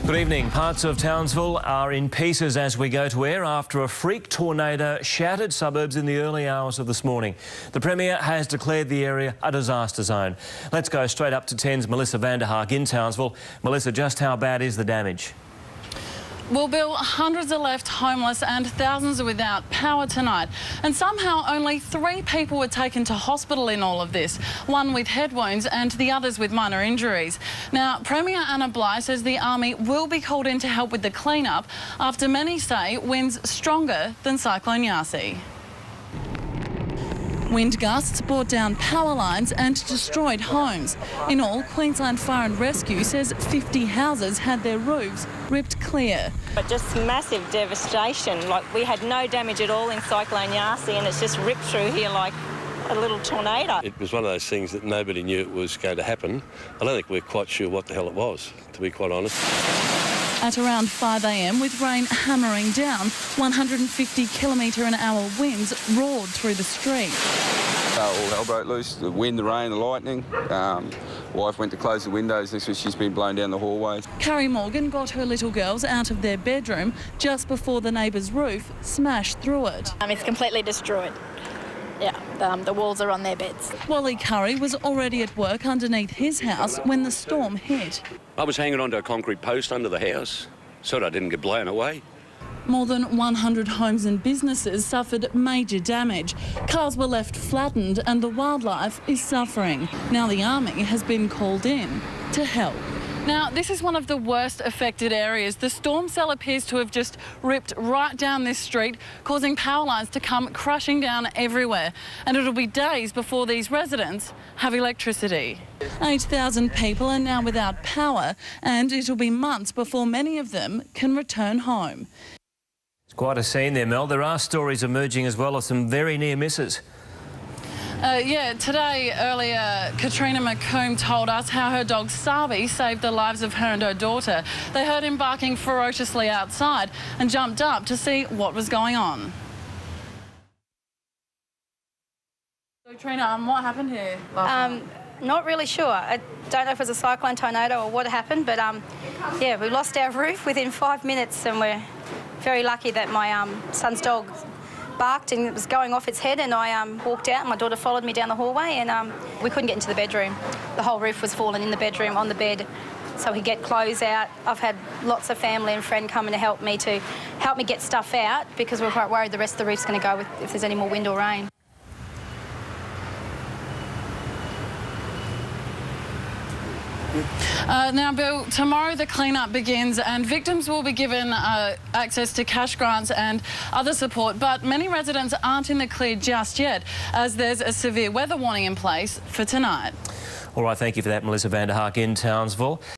Good evening. Parts of Townsville are in pieces as we go to air after a freak tornado shattered suburbs in the early hours of this morning. The Premier has declared the area a disaster zone. Let's go straight up to 10's Melissa van der Haag in Townsville. Melissa, just how bad is the damage? Well, Bill, hundreds are left homeless and thousands are without power tonight. And somehow only 3 people were taken to hospital in all of this, one with head wounds and the others with minor injuries. Now, Premier Anna Bligh says the Army will be called in to help with the clean-up after many say winds stronger than Cyclone Yasi. Wind gusts brought down power lines and destroyed homes. In all, Queensland Fire and Rescue says 50 houses had their roofs ripped clear. But just massive devastation. Like, we had no damage at all in Cyclone Yasi, and it's just ripped through here like a little tornado. It was one of those things that nobody knew it was going to happen. I don't think we're quite sure what the hell it was, to be quite honest. At around 5 a.m, with rain hammering down, 150-kilometre-an-hour winds roared through the street. All hell broke loose, the wind, the rain, the lightning. Wife went to close the windows, next week she's been blown down the hallways. Carrie Morgan got her little girls out of their bedroom just before the neighbour's roof smashed through it. It's completely destroyed. Yeah, the walls are on their beds. Wally Curry was already at work underneath his house when the storm hit. I was hanging onto a concrete post under the house so that I didn't get blown away. More than 100 homes and businesses suffered major damage. Cars were left flattened and the wildlife is suffering. Now the Army has been called in to help. Now, this is one of the worst affected areas. The storm cell appears to have just ripped right down this street, causing power lines to come crashing down everywhere. And it'll be days before these residents have electricity. 8,000 people are now without power, and it'll be months before many of them can return home. It's quite a scene there, Mel. There are stories emerging as well of some very near misses. Earlier, Katrina McComb told us how her dog Sabi saved the lives of her and her daughter. They heard him barking ferociously outside and jumped up to see what was going on. So, Trina, what happened here last night? Not really sure. I don't know if it was a cyclone tornado or what happened, but yeah, we lost our roof within 5 minutes, and we're very lucky that my son's dog barked and it was going off its head, and I walked out and my daughter followed me down the hallway, and we couldn't get into the bedroom. The whole roof was falling in the bedroom on the bed, so we get clothes out. I've had lots of family and friends coming to help me get stuff out because we're quite worried the rest of the roof's going to go if there's any more wind or rain. Now, Bill, tomorrow the clean-up begins and victims will be given access to cash grants and other support, but many residents aren't in the clear just yet as there's a severe weather warning in place for tonight. All right, thank you for that, Melissa van der Haag in Townsville.